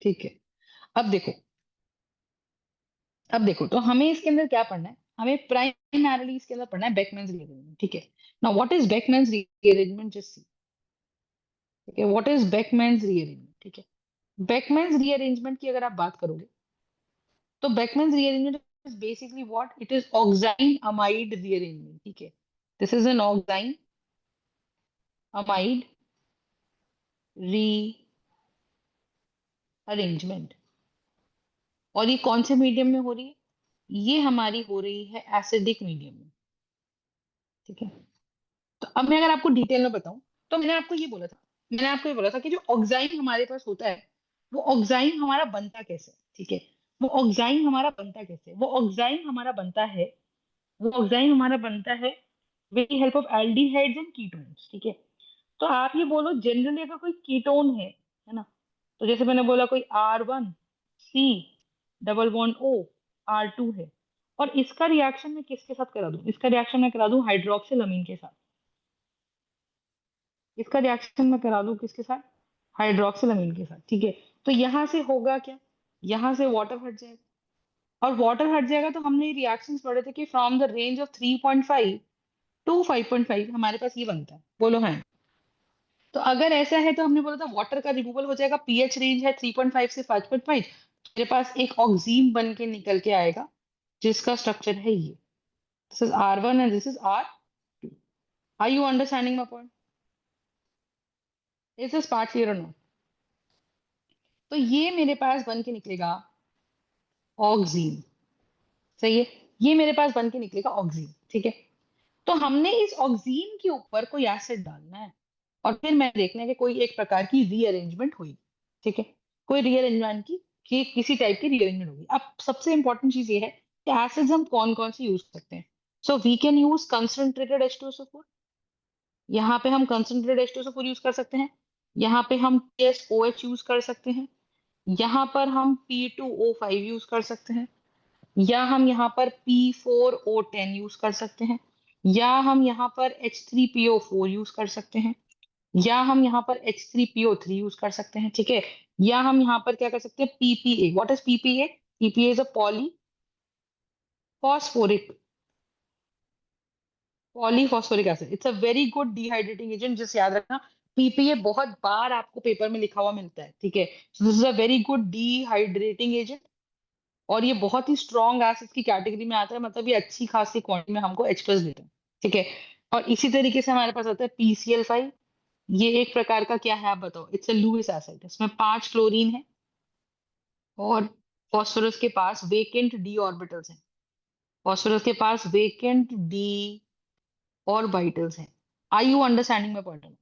ठीक है। अब देखो, अब देखो, तो हमें इसके अंदर क्या पढ़ना है, हमें प्राइमरली इसके अंदर पढ़ना है बेकमैन्स रीअरेंजमेंट। ठीक है, now what is Beckmann's rearrangement, just see. ठीक है, व्हाट इज बेकमैन्स रीअरेंजमेंट। ठीक है, बेकमैन्स रीअरेंजमेंट की अगर आप बात करोगे तो Beckmann's rearrangement is basically what it is, oxime amide rearrangement. ठीक है, this is an oxime amide rearrangement. और ये कौन से मीडियम में हो रही है, ये हमारी हो रही है एसिडिक मीडियम में। ठीक है, तो अब मैं अगर आपको डिटेल में बताऊं, तो मैंने आपको ये बोला था कि जो ऑक्साइन हमारे पास होता है, वो ऑक्साइन हमारा बनता कैसे है? ठीक है, वो ऑक्साइन हमारा बनता कैसे है? वो ऑक्साइन हमारा बनता है, वो ऑक्साइन हमारा बनता है with help of aldehydes and ketones. ठीक है, तो आप ये बोलो जनरली अगर कोई कीटोन है ना, तो जैसे मैंने बोला कोई R1C double bond O R2 है, और इसका रिएक्शन मैं किसके साथ करा दूं, इसका रिएक्शन मैं करा दूं हाइड्रोक्सिल अमीन के साथ। इसका रिएक्शन मैं करा दूं किसके साथ, हाइड्रोक्सिल अमीन के साथ। ठीक है, तो यहां से होगा क्या, यहां से वाटर हट जाएगा, और वाटर हट जाएगा तो हमने रिएक्शंस पढ़े थे कि from the range of 3.5 to 5.5 हमारे पास ये बनता है, बोलो हाँ। तो अगर ऐसा है तो हमने बोला था वाटर का रिमूवल हो जाएगा, पीएच रेंज है 3.5 से 5.5, मेरे पास एक ऑक्सीन बन के निकल के आएगा जिसका स्ट्रक्चर है ये, this is R1 and this is R2। Are you understanding my point, is this part clear और नो? तो ये मेरे पास बन के निकलेगा ऑक्सीन, सही है, ये मेरे पास बन के निकलेगा ऑक्सीन। ठीक है, तो हमने इस ऑक्सीन के ऊपर कोई एसिड डालना है, और फिर मैं देखना है कि कोई एक प्रकार की रीअरेंजमेंट हुई। ठीक है, कोई रीअरेंजमेंट की किसी टाइप की रीअरेंजमेंट होगी। अब सबसे इंपॉर्टेंट चीज ये है कि एसिड्स हम कौन कौन से यूज करते हैं। So we can use concentrated H2SO4, यहाँ पे हम कंसंट्रेटेड H2SO4 यूज कर सकते हैं, यहाँ पे हम TSOH यूज कर सकते हैं, यहाँ पर हम P2O5 यूज कर सकते हैं, या हम यहाँ पर P4O10 यूज कर सकते हैं, या हम यहाँ पर H3PO4 यूज कर सकते हैं, या हम यहाँ पर H3PO3 यूज कर सकते हैं। ठीक है, या हम यहाँ पर क्या कर सकते हैं, PPA। What is PPA? PPA is a polyphosphoric acid, it's a very good dehydrating agent, जिस याद रखना। PPA बहुत बार आपको पेपर में लिखा हुआ मिलता है। ठीक है, this is a very good dehydrating agent, और ये बहुत ही स्ट्रॉन्ग एसिड की कैटेगरी में आता है, मतलब ये अच्छी खासी क्वांटिटी में हमको H+ देता है। ठीक है, और इसी तरीके से हमारे पास आता है PCl5। ये एक प्रकार का क्या है आप बताओ, इट्स अ लुईस एसिड, इसमें 5 क्लोरीन है, और फॉस्फोरस के पास वेकेंट डी ऑर्बिटल्स हैं, फॉस्फोरस के पास वेकेंट डी ऑर्बिटल्स हैं। Are you understanding my point?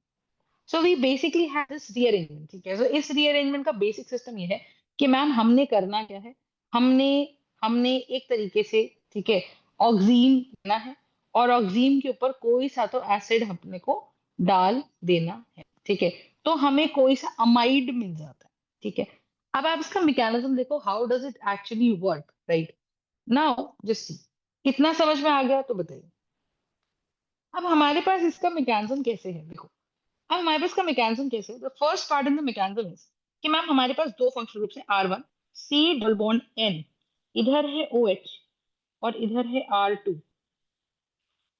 So we basically have this rearrangement. ठीक है, सो इस रीअरेंजमेंट का बेसिक सिस्टम ये है कि मैम हमने करना क्या है, हमने हमने एक तरीके से, ठीक है, ऑक्सीन लेना है, और ऑक्सीन के ऊपर कोई सा तो एसिड अपने को डाल देना है। ठीक है, तो हमें कोई सा अमाइड मिल जाता है। ठीक है, अब आप इसका मैकेनिज्म देखो, how does it actually work, right? Now just see, कितना समझ में आ गया तो बताइए। अब हमारे पास इसका मैकेनिज्म कैसे है, देखो, अब हमारे पास का मैकेनिज्म कैसे है। The first part in the mechanism is कि मैम हमारे पास दो फंक्शनल ग्रुप्स हैं, R1C डबल बॉन्ड N, इधर है OH और इधर है R2,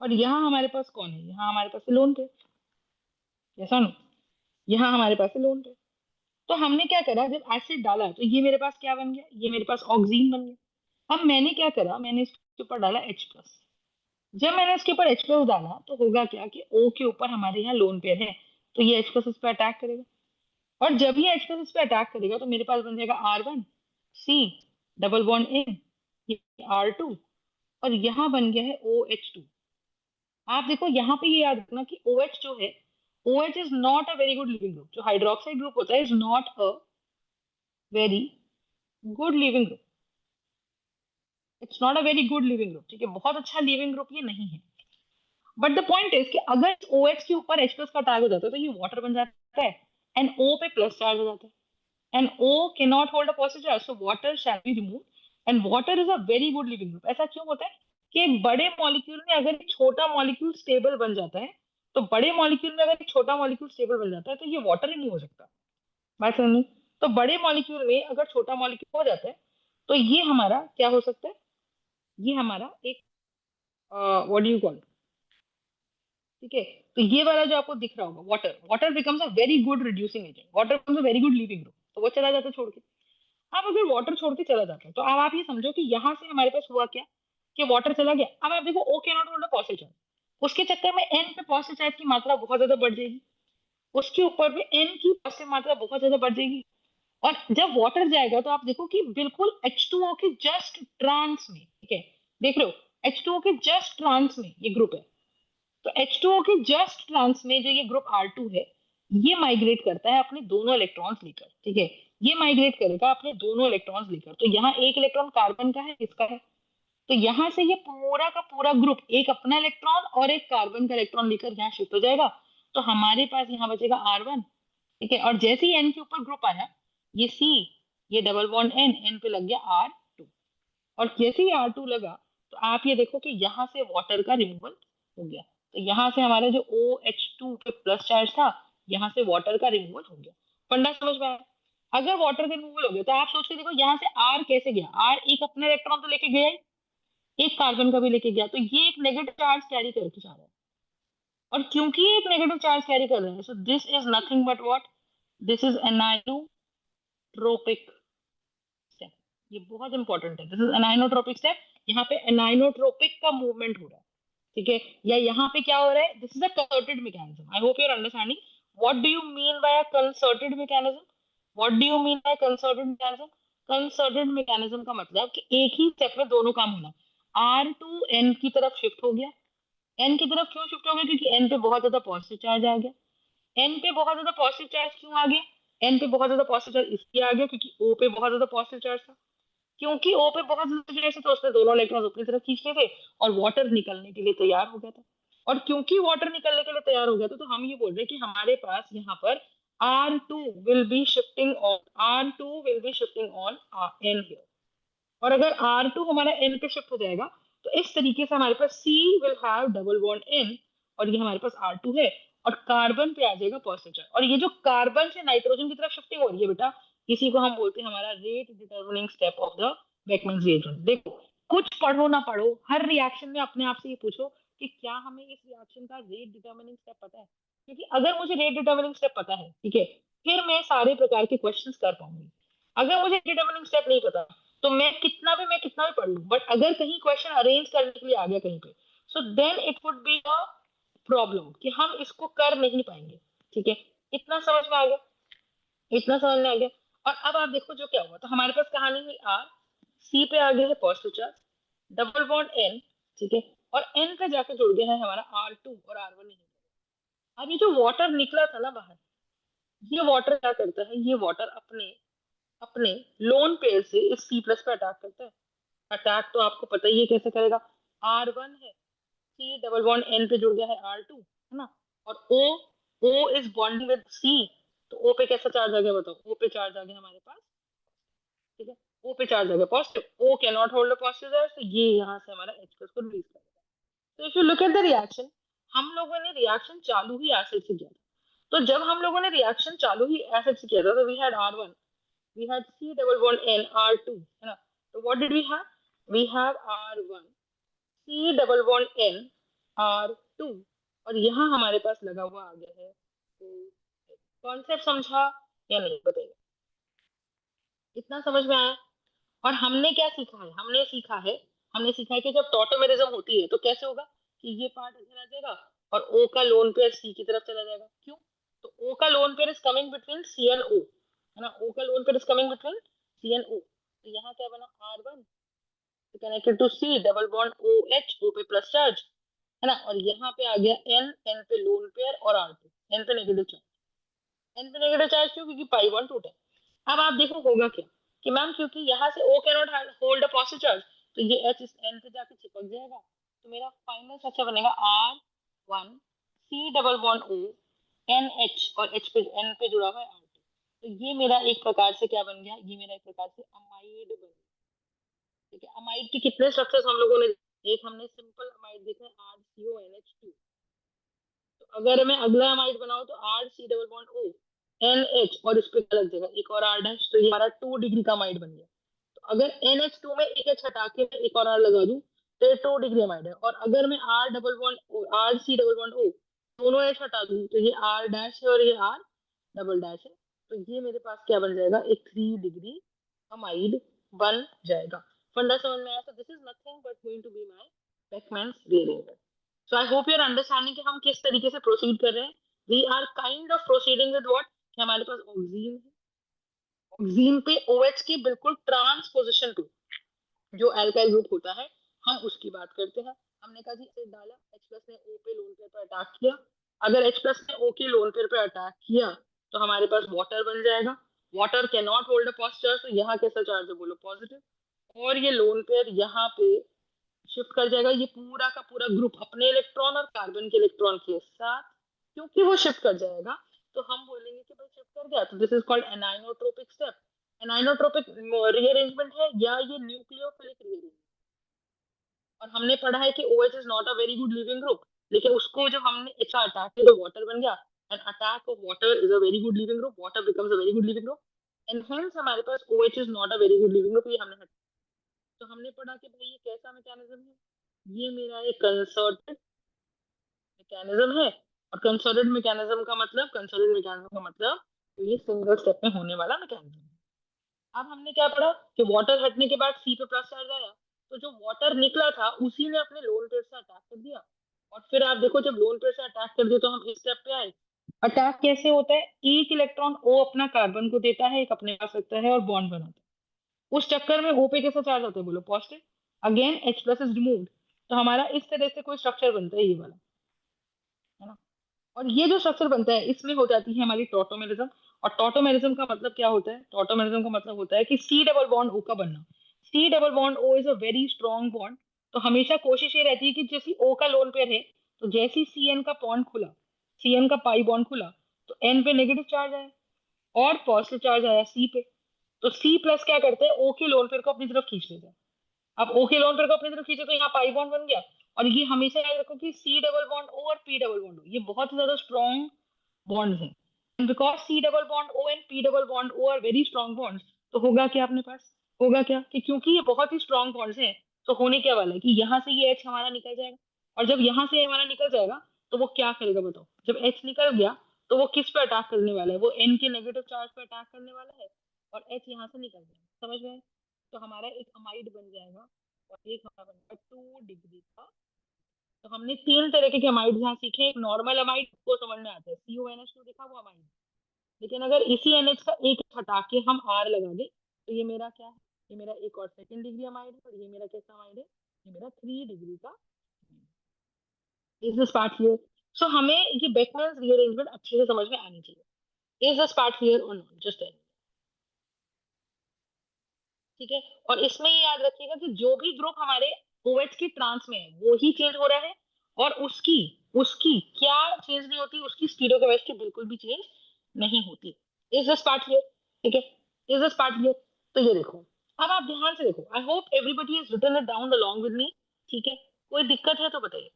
और यहाँ हमारे पास कौन है, यहाँ हमारे पास लोन पे, ऐसा ना, यहाँ हमारे पास लोन पे। तो हमने क्या करा, जब एसिड डाला तो ये मेरे पास क्या बन गया, ये मेरे पास ऑक्सीन बन गया। अब मैंने क्या करा, मैंने इसके ऊपर डाला H+। जब मैंने इसके ऊपर H+ डाला तो होगा क्या कि O के ऊपर हमारे यहाँ लोन पेयर है, तो ये H+ इस पर अटैक करेगा, और जब ये H+ इस पे अटैक करेगा तो मेरे पास बन जाएगा R1C डबल बॉन्ड इन, ये R2, और यहाँ बन गया है OH2। आप देखो यहाँ पे ये याद रखना कि OH जो है, OH is not a very good leaving group, जो हाइड्रोक्साइड ग्रुप होता है is not a very good leaving group, it's not a very good leaving group. ठीक है, बहुत अच्छा लिविंग ग्रुप ये नहीं है। बट द पॉइंट इज कि अगर OH के ऊपर H+ का अटैक हो जाता है तो ये वाटर बन जाता है, एंड O पे प्लस चार्ज हो जाता है, and O cannot hold a positive charge, so water shall be removed, and water is a very good living group। ऐसा क्यों होता है कि एक बड़े मॉलिक्यूल में अगर एक छोटा मॉलिक्यूल स्टेबल बन जाता है, तो बड़े मॉलिक्यूल में अगर एक छोटा मॉलिक्यूल स्टेबल बन जाता है तो ये वाटर ही नहीं हो सकता। बात समझ में? तो बड़े मॉलिक्यूल में अगर छोटा मॉलिक्यूल हो जाता है तो ये हमारा क्या हो सकता है, ये हमारा एक व्हाट डू यू कॉल, ठीक है। तो ये वाला जो आपको दिख रहा होगा water, water becomes a very good reducing agent, water becomes a very good leaving group, तो वो चला जाता है छोड़ के। अब अगर वाटर छोड़ के चला जाता है तो अब आप ये समझो कि यहाँ से हमारे पास हुआ क्या, कि वाटर चला गया। अब आप देखो ओ के not hold a positive charge, उसके चक्कर में एन पे पॉजिटिव चार्ज की मात्रा बहुत ज्यादा बढ़ जाएगी, उसके ऊपर में एन की पॉजिटिव मात्रा बहुत ज्यादा बढ़ जाएगी। और जब वाटर जाएगा तो आप देखो कि बिल्कुल H2O के जस्ट ट्रांस में, ठीक है, देख रहे हो H2O के जस्ट ट्रांस में ये ग्रुप है। तो H2O के जस्ट ट्रांस में जो ये ग्रुप R2 है, ये माइग्रेट करता है अपने दोनों इलेक्ट्रॉन्स लेकर, ठीक है, ये माइग्रेट करेगा अपने दोनों इलेक्ट्रॉन्स लेकर। तो यहाँ एक इलेक्ट्रॉन कार्बन का है, इसका है, तो यहाँ से ये पूरा का पूरा ग्रुप एक अपना इलेक्ट्रॉन और एक कार्बन का इलेक्ट्रॉन लेकर यहाँ शिफ्ट हो जाएगा। तो हमारे पास यहाँ बचेगा R1, ठीक है। और जैसे ही एन के ऊपर ग्रुप आया, ये सी, ये डबल बॉन्ड एन, एन पे लग गया R2, और जैसे ही R2 लगा तो आप ये देखो कि यहाँ से वाटर का रिमूवल हो गया। तो यहाँ से हमारा जो OH2 पे प्लस चार्ज था, यहाँ से वाटर का रिमूवल हो गया। फंडा समझ में आया? अगर वाटर का रिमूवल हो गया तो आप सोच के देखो यहाँ से R कैसे गया, R एक अपना इलेक्ट्रॉन तो लेके गया ही, एक कार्बन का भी लेके गया, तो ये एक नेगेटिव चार्ज कैरी करके जा रहा है। और क्योंकि ये एक नेगेटिव चार्ज कैरी कर रहे हैं, so this is nothing but what, this is anionotropic step. ये बहुत इंपॉर्टेंट है, दिस इज एनाइनोट्रोपिक स्टेप। यहाँ पे एनाइनोट्रोपिक का मूवमेंट हो रहा है, ठीक है। या यहाँ पे क्या हो रहा है, this is a concerted mechanism. I hope you are understanding what do you mean by a concerted mechanism. What do you mean by concerted mechanism? Concerted mechanism का मतलब कि एक ही स्टेप में दोनों काम होना। R2 N की तरफ शिफ्ट हो गया। एन की तरफ क्यों शिफ्ट हो गया? क्योंकि एन पे बहुत ज्यादा पॉजिटिव चार्ज आ गया। एन पे बहुत ज्यादा पॉजिटिव चार्ज क्यों आ गया? एन पे बहुत ज्यादा पॉजिटिव चार्ज इसलिए आ गया क्योंकि ओ पे बहुत ज्यादा पॉजिटिव चार्ज था। क्योंकि ओ पे बहुत ज्यादा चार्ज था तो उसने दोनों इलेक्ट्रॉन अपनी तरफ खींचने थे और वाटर निकलने के लिए तैयार हो गया था। और क्योंकि वाटर निकलने के लिए तैयार हो गया था, तो हम ये बोल रहे हैं कि हमारे पास यहाँ पर R2 will be shifting on, R2 will be shifting on N here। और अगर R2 हमारा N पे शिफ्ट हो जाएगा तो इस तरीके से हमारे पास C will have double bond N, और ये हमारे पास R2 है, और कार्बन पे आ जाएगा पॉजिटिव चार्ज। और ये जो कार्बन से नाइट्रोजन की तरफ शिफ्टिंग हो रही है बेटा, इसी को हम बोलते हैं हमारा rate determining step of the Beckmann reaction. देखो, कुछ पढ़ो ना पढ़ो, हर रिएक्शन में अपने आप से ये पूछो कि क्या हमें इस रिएक्शन का रेट डिटर्मिनिंग स्टेप पता है। क्योंकि अगर मुझे रेट डिटर्मिनिंग स्टेप पता है, ठीक है, फिर मैं सारे प्रकार के क्वेश्चंस कर पाऊंगी। अगर मुझे डिटर्मिनिंग स्टेप नहीं पता तो मैं कितना भी पढ़ लूं, बट अगर कहीं क्वेश्चन अरेंज करने के लिए आ गया कहीं पे, so then it would be a problem कि हम इसको कर नहीं पाएंगे, ठीक है। इतना समझ में आ गया? इतना समझ में आ गया। और अब आप देखो जो क्या हुआ, तो हमारे पास कहानी हुई आर, सी पे आ गया है positive charge, double bond N, ठीक है, और एन पे जाकर जुड़ गया है हमारा R2 और R1 नहीं। अब ये जो वाटर निकला था ना बाहर, ये वाटर क्या करता है, ये वाटर अपने अपने लोन पेयर से इस सी प्लस पे अटैक करता है। अटैक तो आपको पता ही है कैसे करेगा। R1 है, सी डबल बॉन्ड एन पे जुड़ गया है R2, है ना, और O is bonding with C, तो O पे कैसा चार्ज आ गया बताओ? O पे चार्ज आ गया हमारे पास, ठीक है, O पे चार्ज आ गया positive, O can not hold a positive charge, तो ये यहाँ से हमारा H प्लस को रिलीज करेगा। तो if you look at the reaction, हम लोगों ने रिएक्शन चालू ही एसिड से किया था। तो जब हम लोगों ने रिएक्शन चालू ही एसिड से किया था, तो we had R1, we had C double bond N R2, है ना। तो what did we have? We have R1 C double bond N R2, और यहाँ हमारे पास लगा हुआ आ गया है। तो कॉन्सेप्ट समझा या नहीं बताइए? इतना समझ में आया? और हमने क्या सीखा है, हमने सीखा है कि जब टॉटोमेरिज्म होती है तो कैसे होगा कि ये पार्ट इधर आ जाएगा और O का लोन पेयर C की तरफ चला जाएगा। क्यों? तो O का lone pair is coming between C and O, है ना, O का lone pair is coming between C and O। तो यहाँ क्या बना, R1 connected to C double bond OH, O पे प्लस चार्ज, है ना, और यहाँ पे आ गया N, N पे लोन पेयर, और R2, N पे नेगेटिव चार्ज। N पे नेगेटिव चार्ज क्यों? क्योंकि पाई बॉन्ड टूटा। अब आप देखो होगा क्या कि मैम क्योंकि यहाँ से O can not hold a positive charge, तो ये H इस N पे जाके चिपक जाएगा। तो मेरा फाइनल स्ट्रक्चर बनेगा R1 C double bond O NH, और H पे N पे जुड़ा हुआ है R2। तो ये मेरा एक प्रकार से क्या बन गया, ये मेरा एक प्रकार से अमाइड बन गया, ठीक है। अमाइड के कितने स्ट्रक्चर्स हम लोगों ने, एक हमने सिंपल अमाइड देखा है RCONH2। तो अगर मैं अगला अमाइड बनाऊं तो RC double bond O, NH और इस पे क्या लग जाएगा, एक और R डैश, तो ये हमारा 2 डिग्री का अमाइड बन गया। तो अगर NH2 में एक H हटा के मैं एक और R लगा दूं तो ये 2 डिग्री अमाइड है। और अगर मैं R double bond R C double bond O दोनों H हटा दूं तो ये R डैश है और ये R डबल डैश है। तो ये मेरे पास क्या बन जाएगा, एक 3 डिग्री अमाइड बन जाएगा। फंडा समझ में आया? तो this is nothing but going to be my Beckmann's rearrangement. So I hope you are understanding कि हम किस तरीके से प्रोसीड कर रहे हैं। We are kind of proceeding with what, कि हमारे पास ऑक्सीजन है, ऑक्सीजन पे OH की बिल्कुल ट्रांसपोजिशन टू जो अल्काइल ग्रुप होता है हम उसकी बात करते हैं। हमने कहा जी एसिड डाला, H प्लस ने O पे लोन पेयर पर अटैक किया। अगर H प्लस ने O के लोन पेयर पर अटैक किया तो हमारे पास वाटर बन जाएगा। Water can not hold a positive charge, तो यहाँ कैसा चार्ज है बोलो, पॉजिटिव। और ये लोन पेयर यहाँ पे शिफ्ट कर जाएगा, ये पूरा का पूरा ग्रुप अपने इलेक्ट्रॉन और कार्बन के इलेक्ट्रॉन के साथ, क्योंकि वो शिफ्ट कर जाएगा तो हम बोलेंगे कि भाई शिफ्ट कर गया, तो this is called anionotropic step. Anionotropic rearrangement है या ये न्यूक्लियोफिलिक रीअरेंजमेंट। और हमने पढ़ा है कि OH is not a very good leaving group, लेकिन उसको जब हमने अच्छा अटैक किया तो वाटर बन गया। And attack of water is a very good leaving group, water becomes a very good leaving group. And hence हमारे पास OH is not a very good leaving group, ये हमने तो हमने पढ़ा कि भाई ये कैसा मैकेनिज्म है, ये मेरा एक कंसर्टेड मैकेनिज्म है। और कंसर्टेड मैकेनिज्म का मतलब, कंसर्टेड मैकेनिज्म का मतलब तो ये सिंगल स्टेप में होने वाला मैकेनिज्म है। अब हमने क्या पढ़ा कि वाटर हटने के बाद C पे प्लस चार्ज आया, तो जो वाटर निकला था उसी ने अपने लोन पेयर से अटैक कर दिया। और फिर आप देखो जब लोन पेयर से अटैक कर दिया तो हम इस स्टेप पे आए। अटैक कैसे होता है, एक इलेक्ट्रॉन O अपना कार्बन को देता है, एक अपने पास रखता है और बॉन्ड बनाता है। उस चक्कर में O पे कैसा चार्ज होता है बोलो, positive. Again H plus is removed, तो हमारा इस तरह से कोई स्ट्रक्चर बनता है, ये वाला, है ना। और ये जो स्ट्रक्चर बनता है इसमें हो जाती है हमारी टॉटोमेरिज्म। और टॉटोमेरिज्म का मतलब क्या होता है, टॉटोमेरिज्म का मतलब होता है कि C डबल बॉन्ड O का बनना। C double bond O is a very strong bond. तो हमेशा कोशिश ये रहती है कि जैसे O का लोन पेयर है, तो जैसे ही CN का बॉन्ड खुला, CN का पाई बॉन्ड खुला, तो N पे नेगेटिव चार्ज आया और पॉजिटिव चार्ज आया C पे। तो C प्लस क्या करते हैं, O के लोन पेयर को अपनी तरफ खींच लेते हैं। अब O के लोन पेयर को अपनी तरफ खींचे तो यहाँ पाई बॉन्ड बन गया। और ये हमेशा याद रखो कि C डबल बॉन्ड O और P डबल बॉन्ड O ये बहुत ही ज्यादा स्ट्रॉन्ग बॉन्ड्स हैं। And because C double bond O and P double bond O are very strong bonds, तो होगा क्या अपने पास, होगा क्या कि क्योंकि ये बहुत ही स्ट्रॉन्ग बॉन्ड्स हैं, तो होने क्या वाला है कि यहाँ से ये H हमारा निकल जाएगा। और जब यहाँ से हमारा निकल जाएगा तो वो क्या करेगा बताओ, जब H निकल गया तो वो किस पे अटैक करने वाला है, वो N के नेगेटिव चार्ज पे अटैक करने वाला है। और H यहाँ से निकल जाएगा, समझ गए। तो हमारा एक अमाइड बन जाएगा और एक हमारा बनेगा 2 डिग्री का। तो हमने 3 तरह के अमाइड यहाँ सीखे। एक नॉर्मल अमाइड को समझ में आता है, CONH2 लिखा वो अमाइड। लेकिन अगर इसी NH का एक हटा के हम R लगा दे तो ये मेरा क्या है, ये मेरा एक और सेकंड डिग्री अमाइड है। और ये मेरा कैसा अमाइड है, ये मेरा 3 डिग्री का। Is this part clear? So हमें ये बेकमैन्स रीअरेंजमेंट अच्छे से समझ में आनी चाहिए। इज दिस पार्ट क्लियर और नॉट, जस्ट ठीक है। और इसमें ये याद रखिएगा कि जो भी ग्रुप हमारे OH की ट्रांस में है वो ही चेंज हो रहा है। और उसकी उसकी क्या चेंज नहीं होती, उसकी स्टीरियोकेमिस्ट्री बिल्कुल भी चेंज नहीं होती। Is this part clear? ठीक है, इज दिस पार्ट क्लियर? तो ये देखो, अब आप ध्यान से देखो, I hope everybody has written it down along with me. ठीक है, कोई दिक्कत है तो बताइए।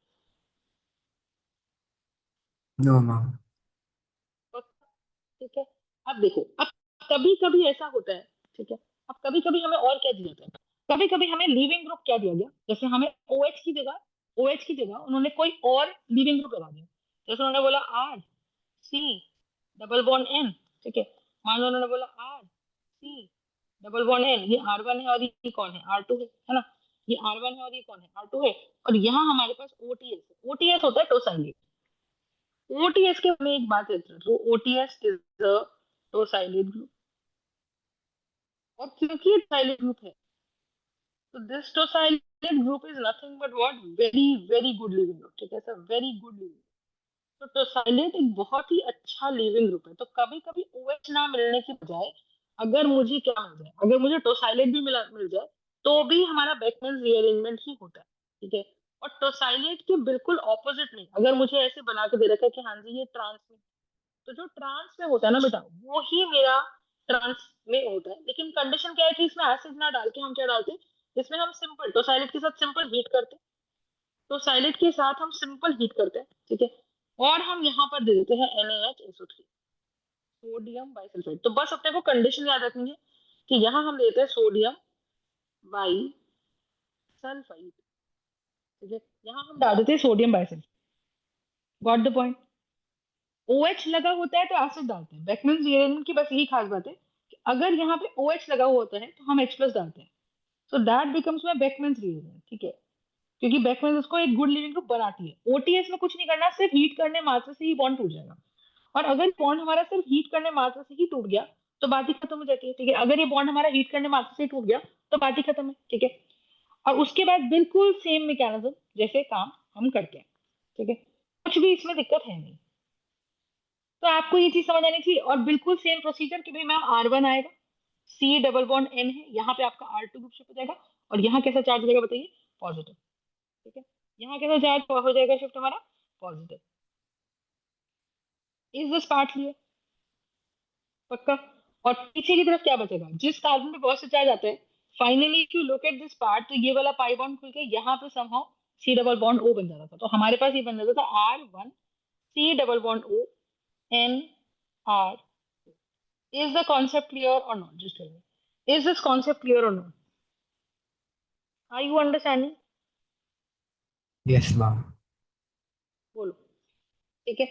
No ma'am. ठीक है, अब देखो, अब कभी कभी ऐसा होता है, ठीक है, अब कभी कभी हमें और क्या दिया जाता है, कभी कभी हमें लिविंग ग्रुप क्या दिया गया, जैसे हमें OH की जगह उन्होंने कोई और लिविंग ग्रुप लगा दिया। जैसे उन्होंने बोला RC डबल बॉन्ड N, ठीक है। मान लो उन्होंने बोला RC डबल बॉन्ड N, ये R1 है और ये कौन है, R2 है ना। ये R1 है और ये कौन है, R2 है। और यहाँ हमारे पास OTS है। OTS होता है टोसाइलेट। OTS के में एक बात है, तो OTS is the tosylate group. और क्योंकि ये साइलेंट ग्रुप है, तो this tosylate group is nothing but what, very very good leaving group, ठीक है सर, वेरी गुड लिविंग। तो टोसाइलेट एक बहुत ही अच्छा लिविंग ग्रुप है। तो कभी कभी OH ना मिलने की बजाय अगर मुझे क्या मिल जाए, अगर मुझे टोसाइलेट भी मिल जाए तो भी हमारा बेकमैन रीअरेंजमेंट ही होता है, ठीक है। और टोसाइलेट के बिल्कुल ऑपोजिट में अगर मुझे ऐसे बना के दे रखा है कि हाँ जी ये ट्रांस में, तो जो ट्रांस में होता है ना बेटा वो ही मेरा ट्रांस में होता है। लेकिन कंडीशन क्या है कि इसमें एसिड ना डाल के हम क्या डालते हैं, इसमें हम सिंपल टोसाइलेट के साथ सिंपल हीट करते हैं। टोसाइलेट के साथ हम सिंपल हीट करते हैं, ठीक है। और हम यहाँ पर दे देते हैं NaHSO3। Sodium bisulphide. तो बस अपने को कंडीशन याद रखनी है कि यहाँ हम लेते हैं सोडियम बाइसल्फाइड, ठीक है, यहाँ हम डाल देते हैं sodium bisulphide. Got the point. OH लगा होता है तो एसिड डालते हैं। बेकमैन रिएजेंट की बस यही खास बात है कि अगर यहाँ पे OH लगा हुआ होता है तो हम H प्लस डालते हैं, so that becomes my Beckmann reagent, ठीक है, क्योंकि बेकमैन उसको एक गुड लिविंग ग्रुप बनाती है। OTS में कुछ नहीं करना, सिर्फ हीट करने मात्र से ही बॉन्ड टूट जाएगा। और अगर बॉन्ड हमारा सिर्फ हीट करने मात्र से ही टूट गया तो बात ही खत्म हो जाती है, ठीक है। अगर ये बॉन्ड हमारा हीट करने मात्र से ही टूट गया तो बात ही खत्म है, ठीक है। और उसके बाद बिल्कुल सेम मैकेनिज्म जैसे काम हम करते हैं, ठीक है, कुछ भी इसमें दिक्कत है नहीं। तो आपको ये चीज समझ आनी चाहिए। और बिल्कुल सेम प्रोसीजर कि भाई मैम R1 आएगा, C डबल बॉन्ड N है, यहाँ पे आपका R2 ग्रुप शिफ्ट हो जाएगा, और यहाँ कैसा चार्ज हो जाएगा बताइए, पॉजिटिव, ठीक है। यहाँ कैसा चार्ज हो जाएगा शिफ्ट हमारा, positive. Is this part clear? पक्का। और पीछे की तरफ क्या बचेगा, जिस कार्बन पे पॉजिटिव चार्ज आता है, finally if you look at this part, तो ये वाला पाई बॉन्ड खुल के यहाँ पे somehow C double bond O बन जाता था। तो हमारे पास ये बन जाता था R1 C double bond O N R। Is the concept clear or not? Just tell me. Is this concept clear or not? Are you understanding? Yes ma'am. बोलो, ठीक है।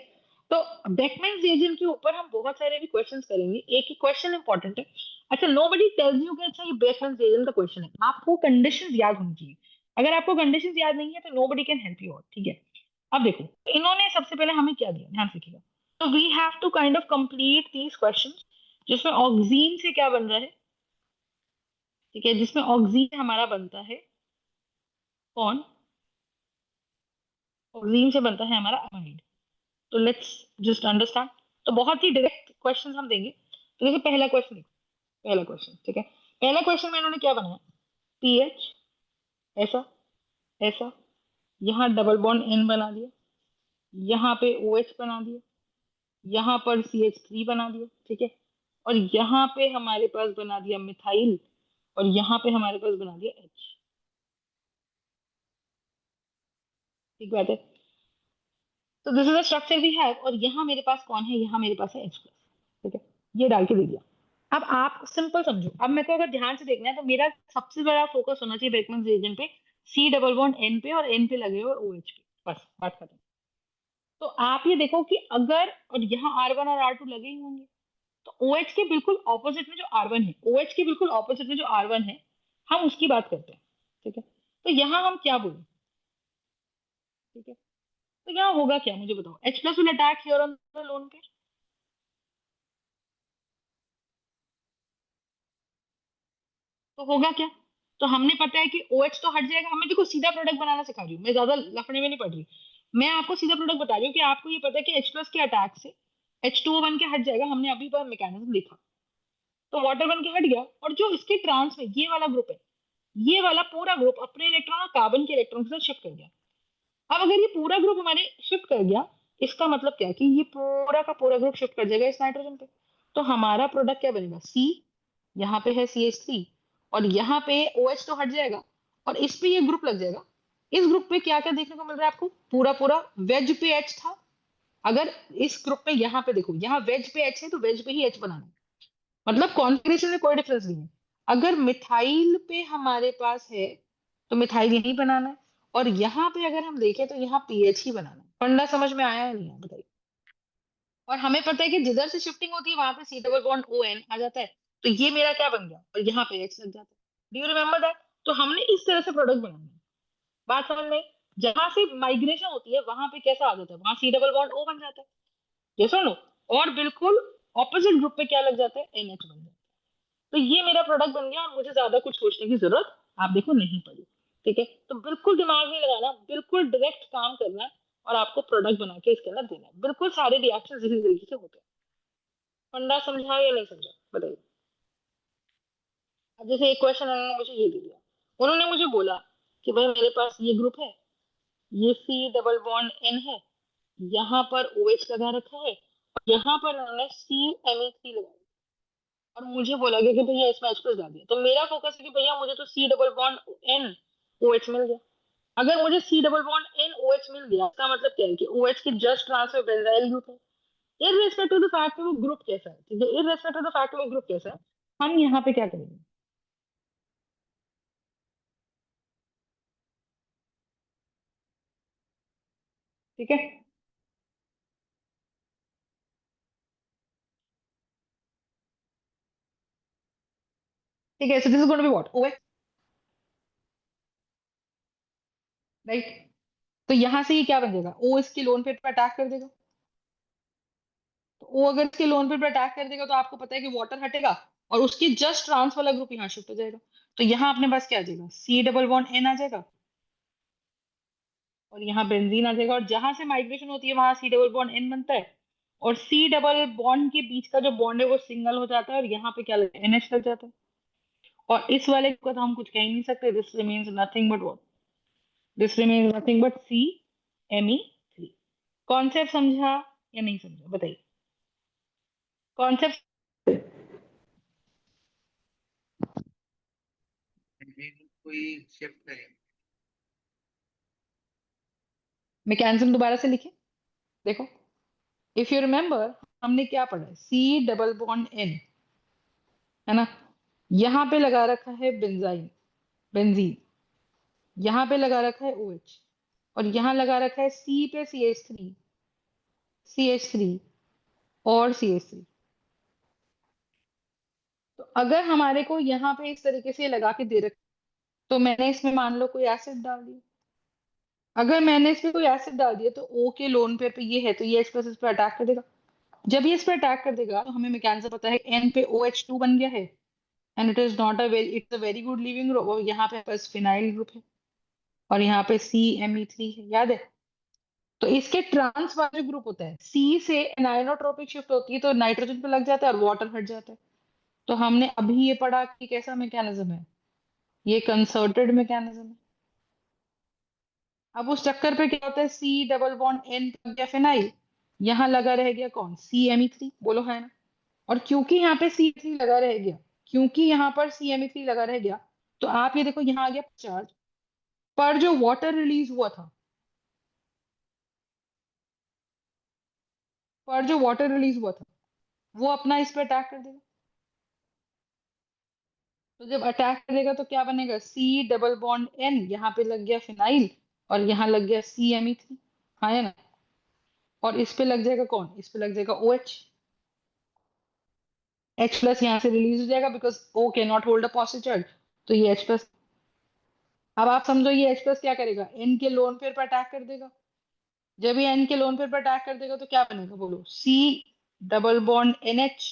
तो बेकमैन रिएजेंट के ऊपर हम बहुत सारे भी क्वेश्चंस करेंगे। एक ही क्वेश्चन इंपॉर्टेंट है। अच्छा, नोबडी टेल्स यू कि अच्छा ये बेकमैन रिएजेंट का क्वेश्चन है, आपको कंडीशंस याद होनी चाहिए। अगर आपको कंडीशंस याद नहीं है तो nobody can help you out, ठीक है। अब देखो, इन्होंने सबसे पहले हमें क्या दिया, ध्यान से देखिएगा। तो we have two kind of complete these questions, जिसमें ऑक्सीन से क्या बन रहा है, ठीक है, जिसमें ऑक्सीन हमारा बनता है कौन, ऑक्सीन से बनता है हमारा अमाइड। तो लेट्स जस्ट अंडरस्टैंड। तो बहुत ही डायरेक्ट क्वेश्चन हम देंगे। तो जैसे पहला क्वेश्चन देखो, पहला क्वेश्चन, ठीक है। पहला क्वेश्चन में इन्होंने क्या बनाया, पीएच ऐसा ऐसा, यहाँ डबल बॉन्ड N बना दिया, यहाँ पे OH बना दिया, यहाँ पर CH3 बना दिया, ठीक है, और यहाँ पे हमारे पास बना दिया मिथाइल, और यहाँ पे हमारे पास बना दिया H। ठीक बात है। तो this is the structure we have, और यहाँ मेरे पास कौन है, यहाँ मेरे पास है H प्लस, ठीक है, ये डाल के दे दिया। अब आप सिंपल समझो, अब मेरे को अगर ध्यान से देखना है तो मेरा सबसे बड़ा फोकस होना चाहिए बेकमैन रिएजेंट पे, C डबल बॉन्ड N पे, और N पे लगे हुए OH पे, बस बात खत्म। तो आप ये देखो कि अगर, और यहाँ R1 और R2 लगे ही होंगे, तो OH के बिल्कुल ऑपोजिट में जो R1 है, OH के बिल्कुल ऑपोजिट में जो R1 है, हम उसकी बात करते हैं, ठीक है। तो यहाँ हम क्या बोले, ठीक है, तो यहाँ होगा क्या मुझे बताओ, H plus will attack here on the loan पे, तो होगा क्या। तो हमने पता है कि OH तो हट जाएगा। हमें देखो सीधा प्रोडक्ट बनाना सिखा रही हूँ मैं, ज्यादा लफड़े में नहीं पड़ रही। मैं आपको सीधा प्रोडक्ट बता रही हूँ कि आपको ये पता है कि H प्लस के अटैक से H2O बन के हट जाएगा। हमने अभी पर मैकेनिज्म देखा, तो वाटर बन के हट गया, और जो इसके ट्रांस में ये वाला ग्रुप है, ये वाला पूरा ग्रुप अपने इलेक्ट्रॉन और कार्बन के इलेक्ट्रॉन से शिफ्ट कर गया। अब अगर ये पूरा ग्रुप हमारे शिफ्ट कर गया, इसका मतलब क्या है कि ये पूरा का पूरा ग्रुप शिफ्ट कर जाएगा इस नाइट्रोजन पे। तो हमारा प्रोडक्ट क्या बनेगा, C, यहाँ पे है CH3, और यहाँ पे OH तो हट जाएगा, और इस पे ये ग्रुप लग जाएगा। इस ग्रुप पे क्या क्या देखने को मिल रहा है आपको, पूरा पूरा वेज पे H था। अगर इस ग्रुप में यहाँ पे देखो, यहाँ वेज पे H है तो वेज पे ही H बनाना है, मतलब कॉन्फ़िगरेशन में कोई डिफरेंस नहीं है। अगर मिथाइल पे हमारे पास है तो मिथाइल यही बनाना है, और यहाँ पे अगर हम देखें तो यहाँ पीएच ही बनाना है। फंडा समझ में आया है नहीं है बताइए। और हमें पता है कि जिधर से शिफ्टिंग होती है वहां पे C डबल बॉन्ड ON आ जाता है, तो ये मेरा क्या बन गया, और यहाँ पे H लग जाता है। Do you remember that? तो हमने इस तरह से प्रोडक्ट बनाना है। बात समझ में? जहां से माइग्रेशन होती है वहां पे कैसा आ जाता है, वहां C डबल बॉन्ड O बन जाता है, ये सुनो। और बिल्कुल ऑपोजिट ग्रुप पे क्या लग जाता है, NH बन जाता है। तो ये मेरा प्रोडक्ट बन गया, और मुझे ज्यादा कुछ सोचने की जरूरत आप देखो नहीं पड़ी, ठीक है। तो बिल्कुल दिमाग नहीं लगाना, बिल्कुल डायरेक्ट काम करना है, और आपको प्रोडक्ट बना के इसके अंदर देना है। बिल्कुल सारे रिएक्शन इसी तरीके से होते हैं। फंडा समझा या नहीं समझा बताइए। अब जैसे एक क्वेश्चन उन्होंने मुझे ये दे दिया, उन्होंने मुझे बोला कि भाई मेरे पास ये ग्रुप है, ये C डबल बॉन्ड N है, यहाँ पर OH लगा रखा है, और यहाँ पर उन्होंने CMe3 लगा, और मुझे बोला गया कि भैया इसमें H प्लस डाल दिया। तो मेरा फोकस है कि भैया मुझे तो C double bond N OH मिल गया। अगर मुझे C double bond N OH मिल गया, इसका मतलब क्या है कि OH की जस्ट ट्रांसफर बेंजाइल ग्रुप है। इररिस्पेक्टिव ऑफ द फैक्ट वो ग्रुप कैसा है, ठीक है, इररिस्पेक्टिव ऑफ द फैक्ट वो ग्रुप कैसा है, हम यहाँ पे क्या करेंगे, ठीक है। ठीक है, so this is going to be what, OH, right. तो यहाँ से ये क्या बन जाएगा, ओ इसके लोन पेयर पर अटैक कर देगा। तो वो अगर इसके लोन पेयर पर अटैक कर देगा तो आपको पता है कि वाटर हटेगा और उसकी जस्ट ट्रांस वाला ग्रुप यहाँ शिफ्ट हो जाएगा। तो यहाँ अपने पास क्या आ जाएगा, सी डबल बॉन्ड एन आ जाएगा और यहाँ बेंजीन आ जाएगा, और जहां से माइग्रेशन होती है वहां सी डबल बॉन्ड एन बनता है, और सी डबल बॉन्ड के बीच का जो बॉन्ड है वो सिंगल हो जाता है और यहाँ पे क्या लगता है, एनएच लग जाता है। और इस वाले का तो हम कुछ कह ही नहीं सकते, this remains nothing but what, this remains nothing but C Me3। Concept समझा या नहीं समझा बताइए, कॉन्सेप्ट। कोई शिफ्ट करें। मैकेनिज्म दोबारा से लिखे, देखो, इफ यू रिमेम्बर हमने क्या पढ़ा है, सी डबल बॉन्ड एन, है ना, यहाँ पे लगा रखा है बेंजाइन, बेंजीन, यहाँ पे लगा रखा है OH, और यहाँ लगा रखा है C पे CH3, CH3 और CH3। तो अगर हमारे को यहाँ पे इस तरीके से लगा के दे रखा, तो मैंने इसमें मान लो कोई एसिड डाल दिया, अगर मैंने इसमें कोई एसिड डाल दिया तो O के लोन पेयर पे ये है तो ये H प्लस इस पे अटैक कर देगा। जब ये इस पे अटैक कर देगा तो हमें मैकेनिज्म पता है N पे OH2 बन गया है, and it is not a very, it's a very good leaving group, और यहाँ पे बस फिनाइल ग्रुप है और यहाँ पे CMe3 है, याद है। तो इसके ट्रांस वाला जो ग्रुप होता है सी से एनाइनोट्रोपिक शिफ्ट होती है तो नाइट्रोजन पे लग जाता है और वाटर हट जाता है। तो हमने अभी ये पढ़ा कि कैसा मैकेनिज्म है, ये कंसर्टेड मैकेनिज्म है। अब उस चक्कर पे क्या होता है, सी डबल बॉन्ड एन लग गया फिनाइल, यहाँ लगा रह गया कौन, CMe3, बोलो है ना। और क्योंकि यहाँ पे C3 लगा रह गया, क्योंकि यहाँ पर CMe3 लगा रह गया, तो आप ये देखो यहाँ आ गया चार्ज, पर जो वाटर रिलीज हुआ था, पर जो वाटर रिलीज हुआ था वो अपना इस पे अटैक कर देगा। तो जब अटैक करेगा तो क्या बनेगा, सी डबल बॉन्ड एन, यहाँ पे लग गया फिनाइल और यहाँ लग गया CMe3, हाँ है ना। और इस पे लग जाएगा कौन, इस पे लग जाएगा OH, H प्लस यहाँ से रिलीज हो जाएगा because O can not hold a positive charge, तो ये H प्लस। अब आप समझो ये H प्लस क्या करेगा, N के लोन पेयर पर अटैक कर देगा। जब ये N के लोन पेयर पर अटैक कर देगा तो क्या बनेगा बोलो, C डबल बॉन्ड NH,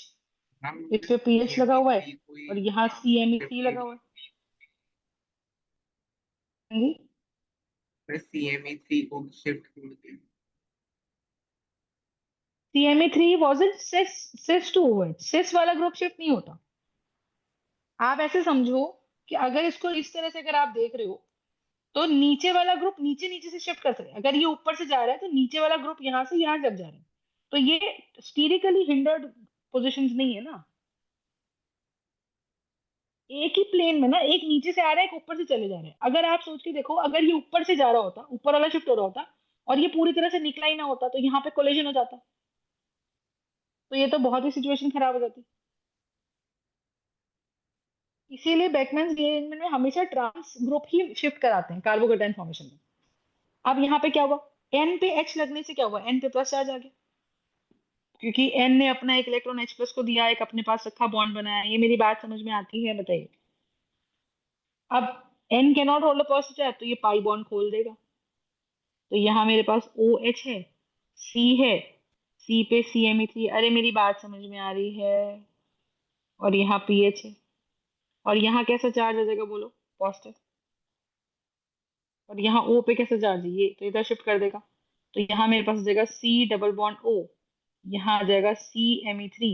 हम इस पे पीएच लगा हुआ है CME3 कोई और यहाँ CMe3 शिफ्ट लगा हुआ है। हाँ जी, CME3 को शिफ्ट कर दिया। CMe3 wasn't cis to OH, cis वाला ग्रुप शिफ्ट नहीं होता। आप ऐसे समझो कि अगर इसको इस तरह से अगर आप देख रहे हो तो नीचे वाला ग्रुप नीचे नीचे से शिफ्ट कर सकते हैं, अगर ये ऊपर से जा रहा है तो नीचे वाला ग्रुप यहाँ से यहाँ जब जा रहा है, तो ये स्टीरिकली हिंडर्ड पोजिशंस नहीं है ना, एक ही प्लेन में ना, एक नीचे से आ रहा है एक ऊपर से चले जा रहे हैं। अगर आप सोच के देखो, अगर ये ऊपर से जा रहा होता, ऊपर वाला शिफ्ट हो रहा होता और ये पूरी तरह से निकला ही ना होता तो यहाँ पे कोलिजन हो जाता, तो ये तो बहुत ही सिचुएशन खराब हो जाती। इसीलिए बेकमैन रिअरेंजमेंट में हमेशा ट्रांस ग्रुप ही शिफ्ट कराते हैं कार्बोकेटाइन फॉर्मेशन में। अब यहाँ पे क्या हुआ, एन पे एच लगने से क्या हुआ, एन पे प्लस चार्ज आ गया, क्योंकि एन ने अपना एक इलेक्ट्रॉन एच प्लस को दिया, एक अपने पास रखा, बॉन्ड बनाया। ये मेरी बात समझ में आती है बताइए। अब N can not hold a positive charge तो ये पाई बॉन्ड खोल देगा, तो यहाँ मेरे पास ओ एच है, सी है, सी पे CMe3, अरे मेरी बात समझ में आ रही है, और यहाँ पीएच है, और यहाँ कैसा चार्ज आ जाएगा बोलो, पॉजिटिव। और यहाँ O पे कैसा चार्ज है, ये तो इधर शिफ्ट कर देगा, तो यहाँ मेरे पास आ जाएगा C डबल बॉन्ड O, यहाँ आ जाएगा CMe3,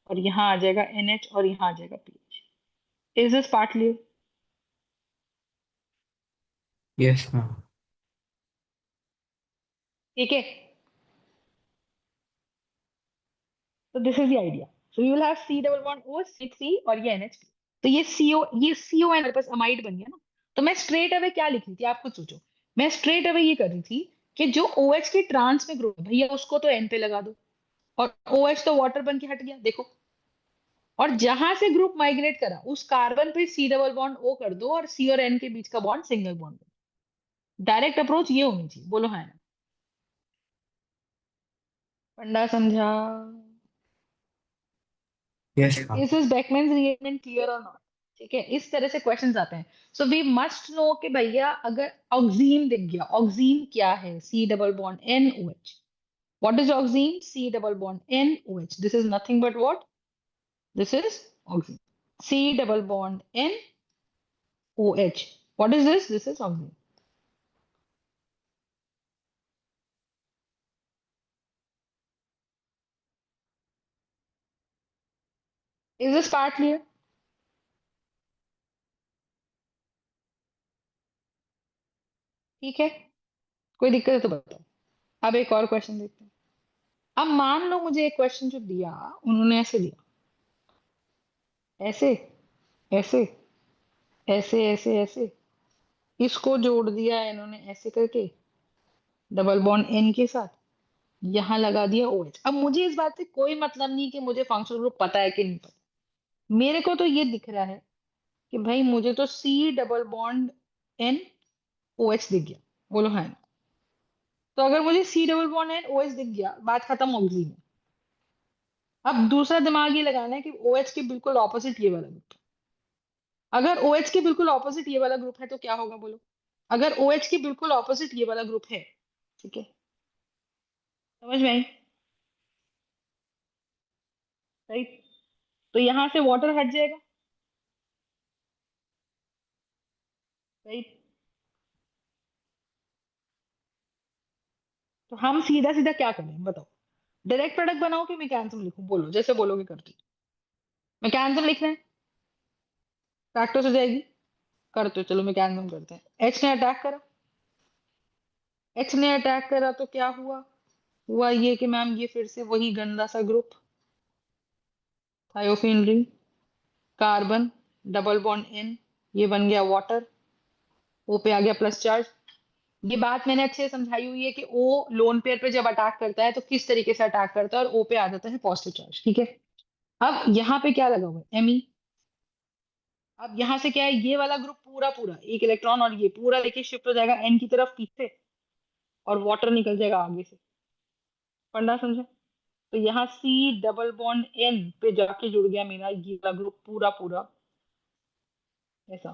और यहाँ आ जाएगा NH, और यहाँ आ जाएगा pH. Is this part clear? Yes ma'am. ठीक है, तो this is the idea. So you will have C double bond O C3 और ये NH। तो ये CO है, मेरे पास अमाइड बन गया ना। तो मैं स्ट्रेट अवे क्या लिख रही थी, आप खुद सोचो। मैं स्ट्रेट अवे ये कर रही थी कि जो OH के ट्रांस में ग्रुप है भैया उसको तो N पे लगा दो, और OH तो वाटर बन के हट गया, देखो। और जहां से ग्रुप माइग्रेट करा उस कार्बन पे C डबल बॉन्ड O कर दो और C और N के बीच का bond single bond. Direct approach ये होनी चाहिए, बोलो हाँ ना। पंडा समझा? Yes ma'am. Is this Beckmann's rearrangement clear और नॉट? ठीक है, इस तरह से क्वेश्चंस आते हैं। सो वी मस्ट नो कि भैया अगर ऑक्सीन दिख गया, ऑक्सीन क्या है? C double bond NOH। What is oxygen? C double bond NOH। This is nothing but what? This is oxygen. C double bond NOH। What is this? This is oxygen. Is this part clear? ठीक है, कोई दिक्कत है तो बताओ। अब एक और क्वेश्चन देखते हैं। अब मान लो मुझे एक क्वेश्चन जो दिया, उन्होंने ऐसे दिया, ऐसे, ऐसे, ऐसे, ऐसे, ऐसे, इसको जोड़ दिया है इन्होंने ऐसे करके, डबल बॉन्ड N के साथ, यहां लगा दिया OH। अब मुझे इस बात से कोई मतलब नहीं कि मुझे फंक्शनल ग्रुप पता है कि नहीं पता। मेरे को तो ये दिख रहा है कि भाई मुझे तो C डबल बॉन्ड NOH दिख गया, बोलो हाँ। तो अगर मुझे C डबल बॉन्ड NOH दिख गया, बात खत्म होगी में। अब दूसरा दिमाग ये लगाना है कि OH के बिल्कुल ऑपोजिट ये वाला ग्रुप। अगर OH के बिल्कुल ऑपोजिट ये वाला ग्रुप है तो क्या होगा, बोलो? अगर OH के बिल्कुल ऑपोजिट ये वाला ग्रुप है, ठीक है, समझ में आई? राइट। तो यहां से वाटर हट जाएगा, राइट। तो हम सीधा सीधा क्या करें बताओ? डायरेक्ट प्रोडक्ट बनाओ कि मैकेनिज्म लिखूं? बोलो, जैसे बोलोगे करती। मैकेनिज्म लिखना है, प्रैक्टिस हो जाएगी। करते हो, चलो मैकेनिज्म करते हैं। एच ने अटैक करा, एच ने अटैक करा तो क्या हुआ? हुआ ये कि मैम ये फिर से वही गंदा सा group, thiophene ring, carbon, double bond N, ये बन गया वाटर, O पे आ गया प्लस चार्ज। ये बात मैंने अच्छे से समझाई हुई है कि O लोन पेयर पे जब अटैक करता है तो किस तरीके से अटैक करता है, और O पे आ जाता है पॉजिटिव चार्ज, ठीक है। अब यहाँ पे क्या लगा हुआ है? Me। अब यहाँ से क्या है, ये वाला ग्रुप पूरा पूरा एक इलेक्ट्रॉन और ये पूरा लेके शिफ्ट हो जाएगा N की तरफ पीछे, और वाटर निकल जाएगा आगे से। फंडा समझे? तो यहाँ C डबल बॉन्ड N पे जाके जुड़ गया मेरा ये वाला ग्रुप पूरा पूरा, ऐसा।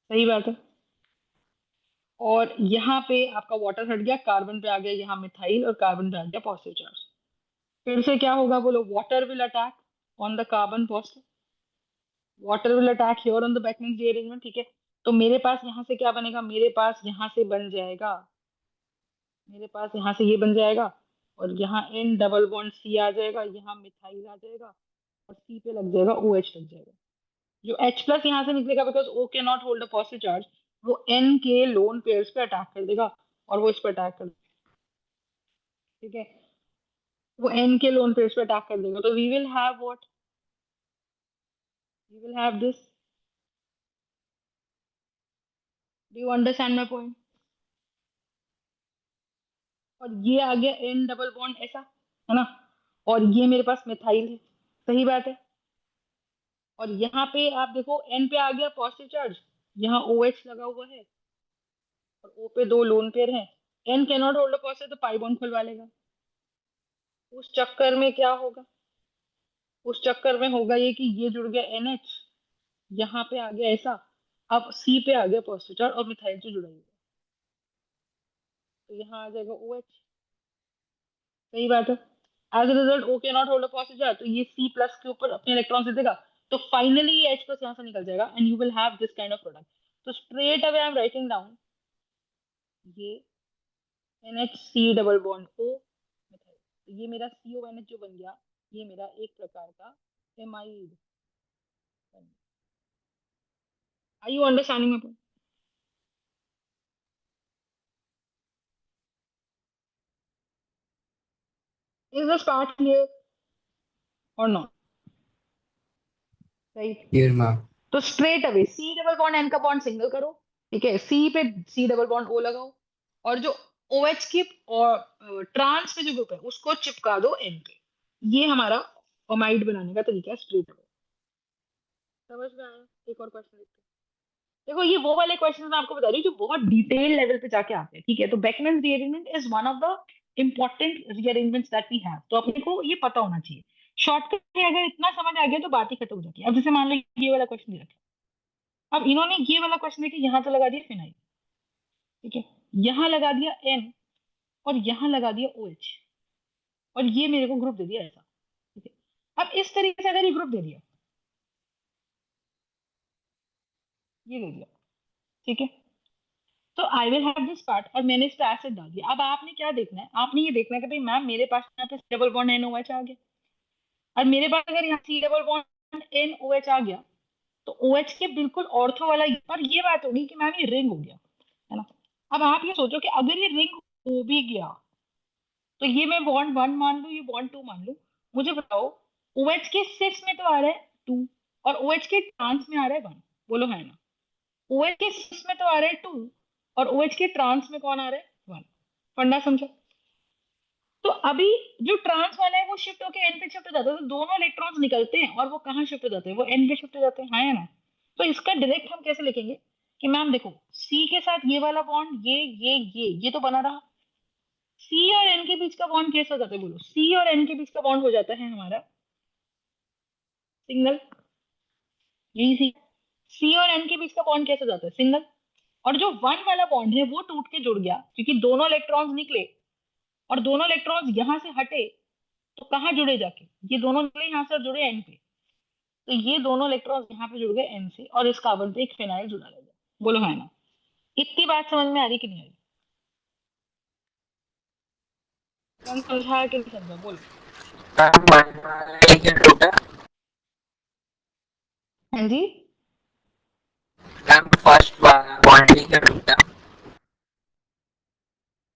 सही बात है। और यहाँ पे आपका वाटर हट गया, कार्बन पे आ गया यहाँ मिथाइल, और कार्बन पे आ गया पॉजिटिव चार्ज। फिर से क्या होगा बोलो? Water will attack on the carbon positive, water will attack here on the Beckmann's rearrangement, ठीक है। तो मेरे पास यहाँ से क्या बनेगा? मेरे पास यहाँ से बन जाएगा, मेरे पास यहाँ से ये बन जाएगा, और यहाँ N डबल बॉन्ड C आ जाएगा, यहाँ मिथाइल आ जाएगा, और C पे लग जाएगा OH लग जाएगा। जो H प्लस यहाँ से निकलेगा, बिकॉज O के not hold a positive charge, वो N के लोन पेयर्स पे अटैक कर देगा, और वो इस पर अटैक कर, ठीक है, वो N के लोन पेयर्स पे अटैक कर देगा। तो we will have what? We will have this. Do you understand my point? और ये आ गया N डबल बॉन्ड ऐसा, है ना, और ये मेरे पास मिथाइल है। सही बात है। और यहाँ पे आप देखो N पे आ गया पॉजिटिव चार्ज, यहाँ OH लगा हुआ है, और O पे दो लोन पेयर हैं। N can not hold a positive, तो पाई बॉन्ड खुलवा लेगा। उस चक्कर में क्या होगा? उस चक्कर में होगा ये कि ये जुड़ गया NH, यहाँ पे आ गया ऐसा, अब C पे आ गया पॉजिटिव चार्ज और मिथाइल से जुड़ा हुआ, तो यहाँ आ जाएगा OH। सही बात है। एज अ रिजल्ट O के not hold a positive charge, तो ये C प्लस के ऊपर अपने इलेक्ट्रॉन से देगा, तो फाइनली ये H प्लस यहाँ से निकल जाएगा, and you will have this kind of product. तो straight away I am writing down ये NHC double bond O methyl, तो ये मेरा CONH जो बन गया, ये मेरा एक प्रकार का amide. Are you understanding my point? Is this part clear और नॉट? राइट। Clear ma'am. तो straight away C double bond N का बॉन्ड सिंगल करो, ठीक है, C पे C डबल बॉन्ड O लगाओ, और जो OH के और ट्रांस पे जो ग्रुप है उसको चिपका दो N पे। ये हमारा अमाइड बनाने का तरीका है स्ट्रेट अवे। समझ में आया? एक और क्वेश्चन देखते हैं। देखो ये वो वाले क्वेश्चन मैं आपको बता रही हूँ जो बहुत डिटेल लेवल पे जाके आते हैं, ठीक है? तो Beckmann rearrangement is one of the important rearrangements that we have, तो अपने को ये पता होना चाहिए। शॉर्टकट में अगर इतना समझ आ गया तो बात ही खत्म हो जाती है। अब जैसे मान लो ये वाला क्वेश्चन दे रखा है, अब इन्होंने ये वाला क्वेश्चन है कि यहाँ तो लगा दिया फिनाइल, ठीक है, यहाँ लगा दिया N और यहाँ लगा दिया OH, और ये मेरे को ग्रुप दे दिया ऐसा, ठीक है? अब इस तरीके से अगर ये ग्रुप दे दिया, ये दे दिया, ठीक है, तो I will have this part और मैंने इस पे एसिड डाल दिया। अब आपने क्या देखना है, आपने ये देखना है कि भाई मैम मेरे पास यहाँ पे डबल बॉन्ड NOH आ गया, और मेरे पास अगर यहाँ सी डबल बॉन्ड NOH आ गया तो OH के बिल्कुल ऑर्थो वाला पर ये बात होगी कि मैम ये रिंग हो गया, है ना? अब आप ये सोचो कि अगर ये रिंग हो भी गया तो ये मैं बॉन्ड 1 मान लूं, ये बॉन्ड 2 मान लूं, मुझे बताओ OH के सिस में तो आ रहा है 2 और OH के ट्रांस में आ रहा है 1, बोलो है ना? OH के सिस में तो आ रहा है 2 और OH के ट्रांस में कौन आ रहा है? 1। फंडा समझो? तो अभी जो ट्रांस वाला है वो शिफ्ट होकर N पे शिफ्ट हो जाता है, तो दोनों इलेक्ट्रॉन्स निकलते हैं और वो कहाँ शिफ्ट हो जाते हैं? वो N पे शिफ्ट हो जाते हैं, हाँ या ना? तो इसका डायरेक्ट हम कैसे लिखेंगे कि मैम देखो C के साथ ये वाला बॉन्ड ये तो बना रहा, C और N के बीच का बॉन्ड कैसे हो जाता है? बोलो, C और N के बीच का बॉन्ड हो जाता है हमारा सिंगल, यही C और N के बीच का बॉन्ड कैसे हो जाता है? सिंगल। और जो 1 वाला बॉन्ड है वो टूट के जुड़ गया क्योंकि दोनों इलेक्ट्रॉन्स निकले और दोनों इलेक्ट्रॉन्स यहाँ से हटे तो कहाँ जुड़े जाके? ये दोनों निकले यहाँ से और जुड़े N पे, तो ये दोनों इलेक्ट्रॉन्स यहाँ पे जुड़ गए N से और इस कार्बन पे एक फिनाइल जुड़ा रहेगा। बोलो है ना? इतनी बात समझ में आ रही कि नहीं आ रही? कौन समझा कि नहीं समझा? बोलो। हाँ जी। फर्स्ट बॉन्ड लेकर टूटा।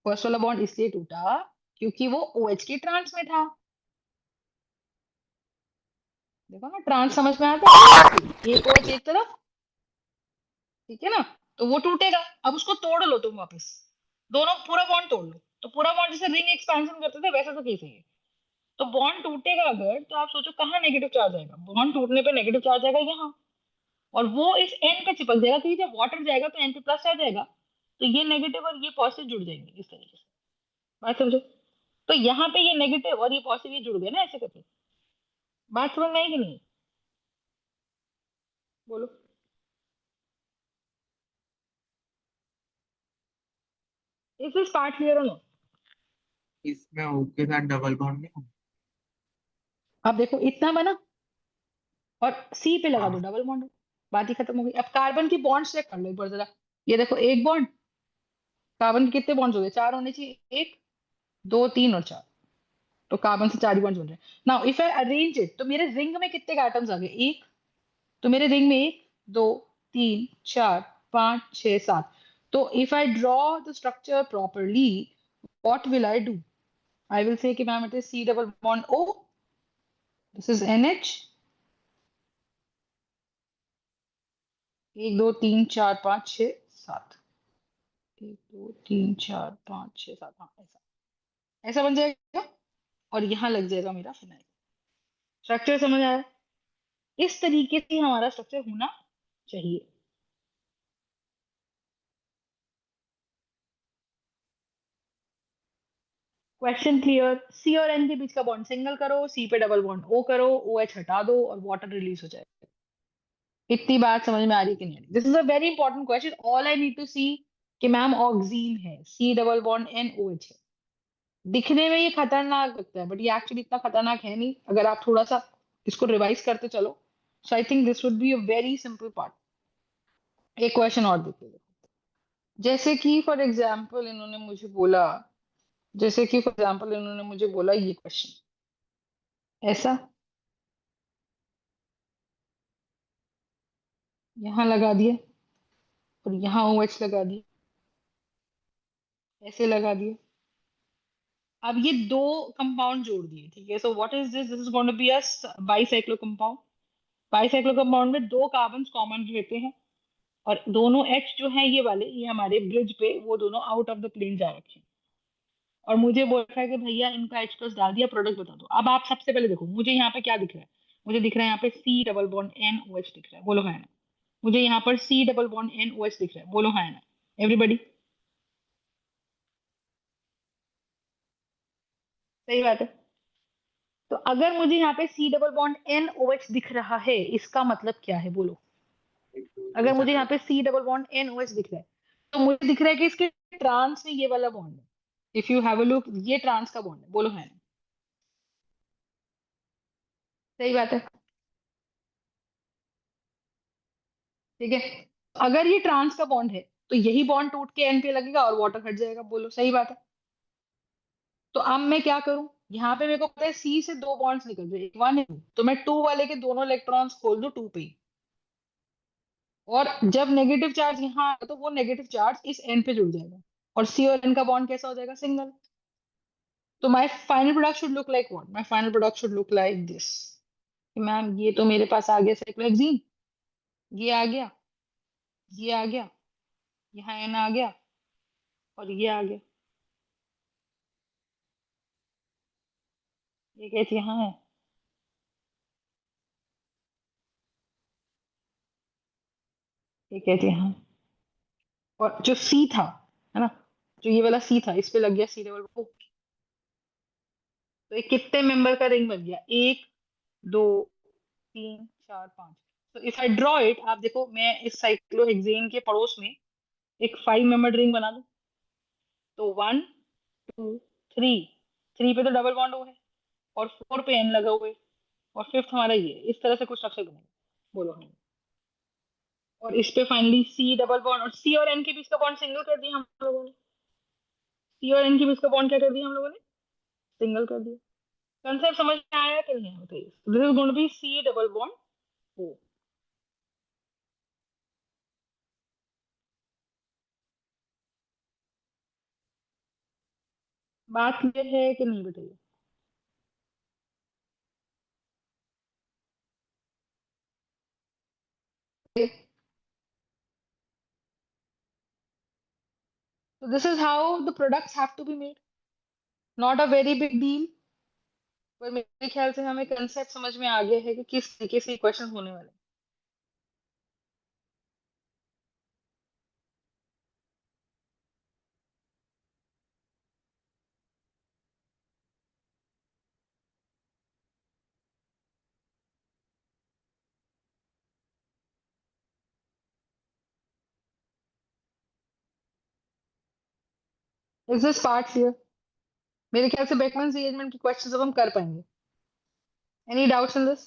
फर्स्ट वाला बॉन्ड इसलिए टूटा क्योंकि वो OH के ट्रांस में था। देखो ना, ट्रांस समझ में आता है? एक OH एक तरफ, ठीक है ना? तो वो टूटेगा। अब उसको तोड़ लो तुम वापस, दोनों पूरा बॉन्ड तोड़ लो, तो पूरा बॉन्ड जैसे रिंग एक्सपेंशन करते थे वैसा तो केस है ये। तो बॉन्ड टूटेगा अगर तो आप सोचो कहाँ नेगेटिव चार्ज आएगा? बॉन्ड टूटने पे नेगेटिव चार्ज आएगा यहाँ, और वो इस N पे चिपक जाएगा क्योंकि जब वाटर जाएगा तो N पे प्लस आ जाएगा, तो ये नेगेटिव और ये पॉजिटिव जुड़ जाएंगे इस तरीके से। बात समझो? तो यहाँ पे ये नेगेटिव और ये पॉजिटिव ये जुड़ गए ना ऐसे करके। बात समझ में आई कि नहीं? बोलो। इज दिस पार्ट क्लियर और नो? इसमें O के साथ डबल बॉन्ड नहीं होगा? अब देखो इतना बना और C पे लगा दो हाँ। डबल बॉन्ड, बात ही खत्म हो गई। अब कार्बन की बॉन्ड चेक कर लो एक बार जरा। ये देखो एक बॉन्ड, कार्बन के कितने बॉन्ड्स हो गए? 4 होने चाहिए, 1 2 3 और 4, तो कार्बन से 4 ही बॉन्ड्स बन रहे हैं। Now if I arrange it तो मेरे रिंग में कितने एटम्स आ गए? एक। तो मेरे रिंग में 1 2 3 4 5 6 7। तो if I draw the structure properly what will I do? I will say कि ma'am it is C double bond O, this is NH, 1 2 3 4 5 6 7, 1 2 3 4 5 6 7, हाँ ऐसा, ऐसा बन जाएगा और यहाँ लग जाएगा मेरा फिनाइल। स्ट्रक्चर समझ आया? इस तरीके से हमारा स्ट्रक्चर होना चाहिए। Question clear? सी और एन के बीच का बॉन्ड सिंगल करो, सी पे डबल बॉन्ड O करो, OH हटा दो और वाटर रिलीज हो जाएगा। इतनी बात समझ में आ रही कि नहीं आ रही? This is a very important question, all I need to see कि मैम ऑक्सीन है, C डबल बॉन्ड NOH है। दिखने में ये खतरनाक लगता है बट ये एक्चुअली इतना खतरनाक है नहीं अगर आप थोड़ा सा इसको रिवाइज करते चलो। So I think this would be a very simple part. एक क्वेश्चन और देखते हैं। जैसे कि फॉर एग्जाम्पल इन्होंने मुझे बोला, जैसे कि फॉर एग्जाम्पल इन्होंने मुझे बोला ये क्वेश्चन ऐसा, यहाँ लगा दिए और यहाँ OH लगा दिए, ऐसे लगा दिए। अब ये दो कंपाउंड जोड़ दिए, ठीक है? So what is this? This is going to be a bicyclo compound. Bicyclo compound में दो कार्बन कॉमन रहते हैं और दोनों H जो है ये वाले, ये हमारे ब्रिज पे वो दोनों आउट ऑफ द प्लेन जा रखे हैं। और मुझे बोल रहा है कि भैया इनका H प्लस डाल दिया, प्रोडक्ट बता दो। अब आप सबसे पहले देखो, मुझे यहाँ पे क्या दिख रहा है? मुझे दिख रहा है यहाँ पे C डबल बॉन्ड NOH दिख रहा है, बोलो हाँ या ना। मुझे यहाँ पर C डबल बॉन्ड NOH दिख रहा है, बोलो हाँ या ना, एवरीबडी। सही बात है। तो अगर मुझे यहाँ पे C डबल बॉन्ड NOH दिख रहा है, इसका मतलब क्या है बोलो? एक दो तीन अगर मुझे यहाँ चार। पे C डबल बॉन्ड NOH दिख रहा है, तो मुझे दिख रहा है कि इसके ट्रांस में ये वाला बॉन्ड है। If you have a look, ये ट्रांस का बॉन्ड है, बोलो हाँ या ना। सही बात है। ठीक है। अगर ये ट्रांस का बॉन्ड है, तो यही बॉन्ड टूट के एन पे लगेगा और वाटर हट जाएगा, बोलो सही बात है। तो अब मैं क्या करूं? यहाँ पे मेरे को पता है सी से दो बॉन्ड्स निकल रहे, एक वन है two। तो मैं टू वाले के दोनों इलेक्ट्रॉन्स खोल दूं टू पे ही। और जब नेगेटिव चार्ज यहाँ आएगा, तो वो नेगेटिव चार्ज इस एन पे जुड़ जाएगा, और सी और एन का बॉन्ड कैसा हो जाएगा? सिंगल। तो my final product should look like what? My final product should look like this. Ma'am ये तो मेरे पास आ गया साइक्लोहेक्सीन, ये आ गया, ये आ गया, यहाँ एन आ गया, और ये आ गया। ये कहती है हाँ है, ये कहती है हाँ। और जो सी था, है ना, जो ये वाला सी था, इस पे लग गया सी डबल। तो ये कितने मेंबर का रिंग बन गया? एक, दो, तीन, चार, पांच। तो इफ आई ड्रॉ इट, आप देखो, मैं इस साइक्लोहेक्सेन के पड़ोस में एक 5 मेंबर रिंग बना दूं। तो वन, टू, थ्री। थ्री पे तो डबल बॉन्ड हो है, और फोर पे एन लगा हुआ है, और फिफ्थ हमारा ये है। इस तरह से कुछ स्ट्रक्चर बनेगा, बोलो हाँ। और इस पे फाइनली सी डबल बॉन्ड, और सी और एन के बीच का बॉन्ड सिंगल कर दिया हम लोगों ने। सी और एन के बीच का बॉन्ड क्या कर दिया हम लोगों ने? सिंगल कर दिया। कंसेप्ट समझ में आया कि नहीं आया बताइए? This is going to be C double bond O. बात क्लियर है कि नहीं बताइए? So this is how the products have to be made. Not a very big deal, पर मेरे ख्याल से हमें कंसेप्ट समझ में आ गया है कि किस तरीके से क्वेश्चन होने वाले हैं। Is this part clear? मेरे ख्याल से बेकमैन एंगेजमेंट के क्वेश्चंस अब हम कर पाएंगे। Any doubts in this?